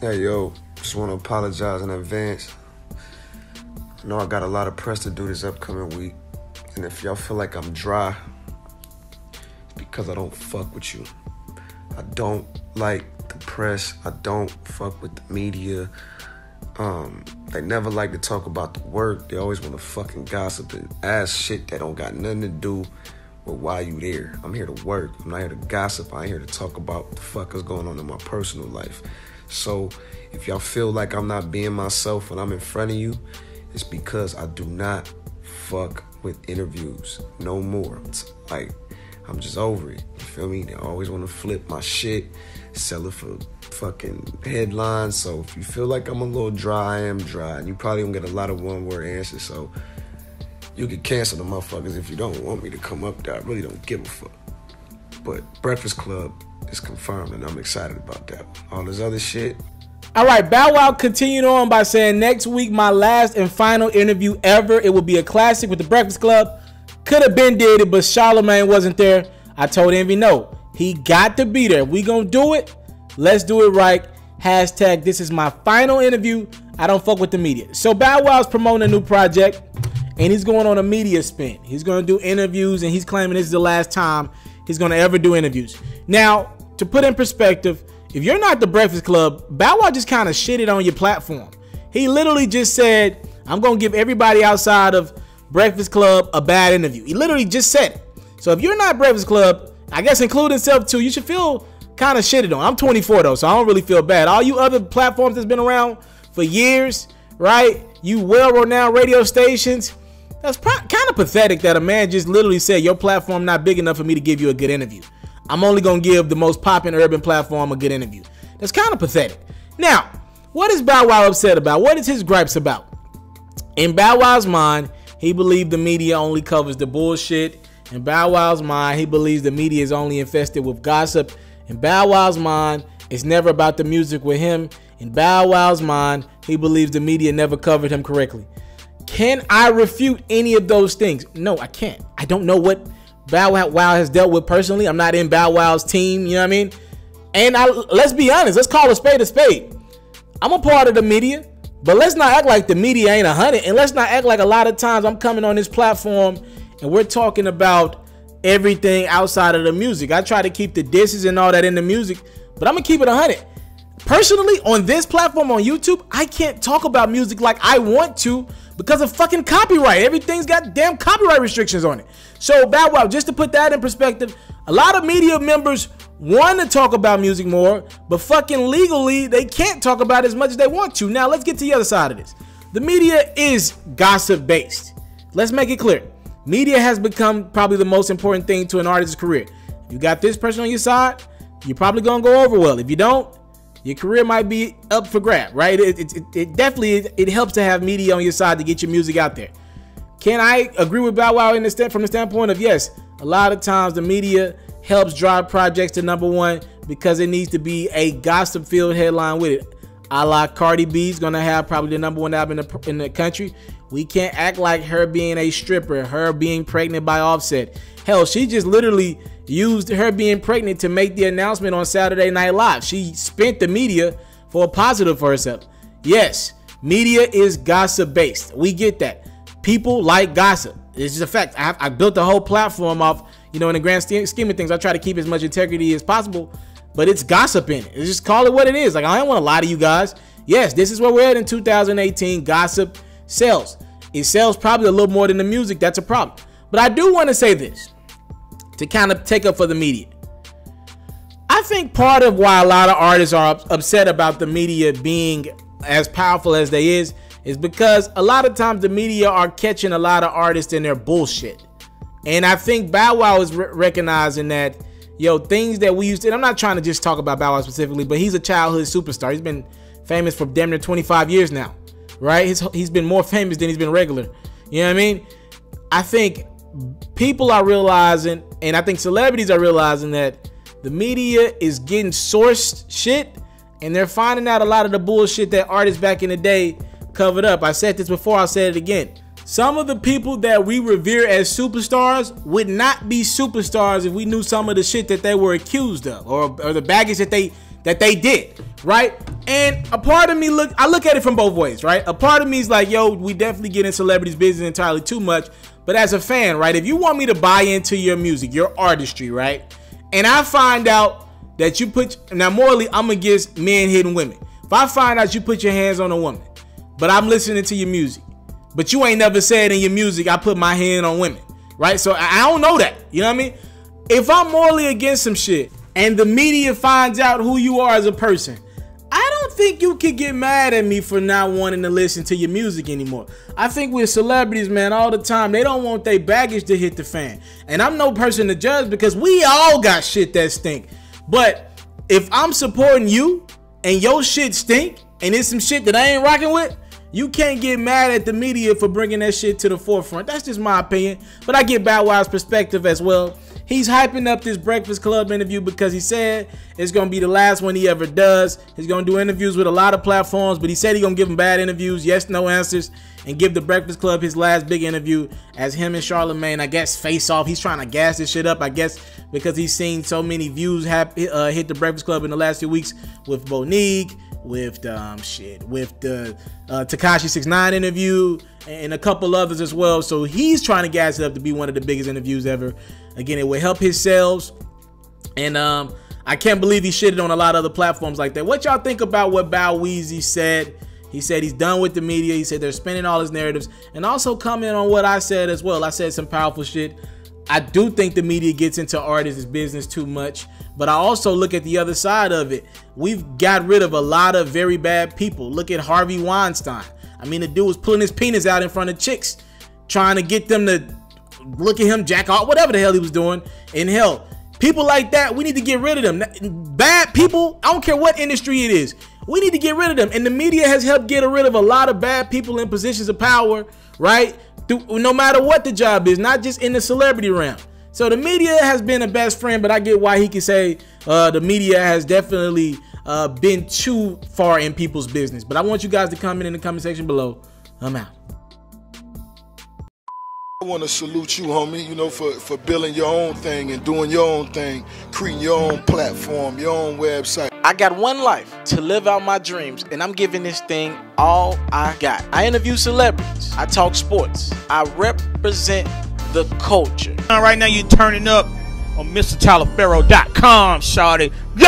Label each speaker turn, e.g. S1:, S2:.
S1: Hey, yo, just want to apologize in advance. I know I got a lot of press to do this upcoming week. And if y'all feel like I'm dry, it's because I don't fuck with you. I don't like the press. I don't fuck with the media. They never like to talk about the work. They always want to fucking gossip and ask shit that don't got nothing to do with why you there. I'm here to work. I'm not here to gossip. I ain't here to talk about what the fuck is going on in my personal life. So if y'all feel like I'm not being myself when I'm in front of you, it's because I do not fuck with interviews no more. It's like, I'm just over it. You feel me? They always want to flip my shit, sell it for fucking headlines. So if you feel like I'm a little dry, I am dry. And you probably gonna get a lot of one-word answers. So you can cancel the motherfuckers if you don't want me to come up there. I really don't give a fuck. But Breakfast Club is confirmed, and I'm excited about that. All this other shit.
S2: All right, Bow Wow continued on by saying, next week, my last and final interview ever. It will be a classic with the Breakfast Club. Could have been did it, but Charlamagne wasn't there. I told Envy no. He got to be there. We gonna do it. Let's do it right. Hashtag this is my final interview. I don't fuck with the media. So Bow Wow's promoting a new project, and he's going on a media spin. He's going to do interviews, and he's claiming this is the last time he's going to ever do interviews. Now, to put in perspective, if you're not the Breakfast Club, Bow Wow just kind of shitted on your platform. He literally just said, I'm going to give everybody outside of Breakfast Club a bad interview. He literally just said it. So if you're not Breakfast Club, I guess including self too, you should feel kind of shitted on. I'm 24 though, so I don't really feel bad. All you other platforms that's been around for years, right? You well-renowned radio stations, that's kind of pathetic that a man just literally said your platform not big enough for me to give you a good interview. I'm only going to give the most popping urban platform a good interview. That's kind of pathetic. Now, what is Bow Wow upset about? What is his gripes about? In Bow Wow's mind, he believes the media only covers the bullshit. In Bow Wow's mind, he believes the media is only infested with gossip. In Bow Wow's mind, it's never about the music with him. In Bow Wow's mind, he believes the media never covered him correctly. Can I refute any of those things? No, I can't. I don't know what Bow Wow has dealt with personally. I'm not in Bow Wow's team, you know what I mean? And let's be honest, let's call a spade a spade. I'm a part of the media, but let's not act like the media ain't 100, and let's not act like a lot of times I'm coming on this platform and we're talking about everything outside of the music. I try to keep the disses and all that in the music, but I'm gonna keep it 100. Personally, on this platform on YouTube, I can't talk about music like I want to because of fucking copyright. Everything's got damn copyright restrictions on it. So Bow Wow, just to put that in perspective, a lot of media members want to talk about music more, but fucking legally, they can't talk about it as much as they want to. Now, let's get to the other side of this. The media is gossip based. Let's make it clear. Media has become probably the most important thing to an artist's career. If you got this person on your side, you're probably going to go over well. If you don't, your career might be up for grab, right? It definitely it helps to have media on your side to get your music out there. Can I agree with Bow Wow from the standpoint of, yes, a lot of times the media helps drive projects to #1 because it needs to be a gossip-filled headline with it. A la Cardi B's gonna have probably the #1 album in the country. We can't act like her being a stripper, her being pregnant by Offset. Hell, she just literally used her being pregnant to make the announcement on Saturday Night Live. She spent the media for a positive for herself. Yes, media is gossip based. We get that. People like gossip. It's just a fact. I built the whole platform off, in the grand scheme of things, I try to keep as much integrity as possible, but it's gossip in it. It's just call it what it is. Like, I don't want to lie to you guys. Yes, this is where we're at in 2018. Gossip sells. It sells probably a little more than the music. That's a problem. But I do want to say this to kind of take up for the media. I think part of why a lot of artists are upset about the media being as powerful as they is because a lot of times the media are catching a lot of artists in their bullshit. And I think Bow Wow is recognizing that, things that we used to, and I'm not trying to just talk about Bow Wow specifically, but he's a childhood superstar. He's been famous for damn near 25 years now, right? He's been more famous than he's been regular. You know what I mean? I think people are realizing, and I think celebrities are realizing that the media is getting sourced shit, and they're finding out a lot of the bullshit that artists back in the day covered up. I said this before, I'll say it again. Some of the people that we revere as superstars would not be superstars if we knew some of the shit that they were accused of, or the baggage that they that they did, right? And a part of me I look at it from both ways, right? A part of me is like, yo, we definitely get in celebrities' business entirely too much. But as a fan, right, if you want me to buy into your music, your artistry, right, and I find out that you now morally, I'm against men hitting women. If I find out you put your hands on a woman, but I'm listening to your music, but you ain't never said in your music, I put my hand on women, right? So I don't know that, you know what I mean? If I'm morally against some shit and the media finds out who you are as a person, I don't think you could get mad at me for not wanting to listen to your music anymore. I think with celebrities, man, all the time, they don't want their baggage to hit the fan. And I'm no person to judge because we all got shit that stink. But if I'm supporting you and your shit stink and it's some shit that I ain't rocking with, you can't get mad at the media for bringing that shit to the forefront. That's just my opinion. But I get Bow Wow's perspective as well. He's hyping up this Breakfast Club interview because he said it's going to be the last one he ever does. He's going to do interviews with a lot of platforms, but he said he's going to give them bad interviews, yes, no answers, and give the Breakfast Club his last big interview as him and Charlamagne, I guess, face off. He's trying to gas this shit up, I guess, because he's seen so many views hit the Breakfast Club in the last few weeks with Monique, with the Tekashi 6ix9ine interview, and a couple others as well. So he's trying to gas it up to be one of the biggest interviews ever. Again, it will help his sales. And I can't believe he shitted on a lot of other platforms like that. What y'all think about what Bow Weezy said? He said he's done with the media. He said they're spinning all his narratives. And also comment on what I said as well. I said some powerful shit. I do think the media gets into artists' business too much. But I also look at the other side of it. We've got rid of a lot of very bad people. Look at Harvey Weinstein. I mean, the dude was pulling his penis out in front of chicks, trying to get them to look at him, jack off, whatever the hell he was doing. In hell, people like that, we need to get rid of them. Bad people, I don't care what industry it is, we need to get rid of them. And the media has helped get rid of a lot of bad people in positions of power, right? No matter what the job is, not just in the celebrity realm. So the media has been a best friend, but I get why he can say the media has definitely been too far in people's business. But I want you guys to comment in the comment section below. I'm out.
S3: I want to salute you, homie, you know, for building your own thing and doing your own thing, creating your own platform, your own website.
S2: I got one life to live out my dreams, and I'm giving this thing all I got. I interview celebrities. I talk sports. I represent the culture.
S4: Right now you're turning up on MrTaliaferro.com, shawty. Yeah.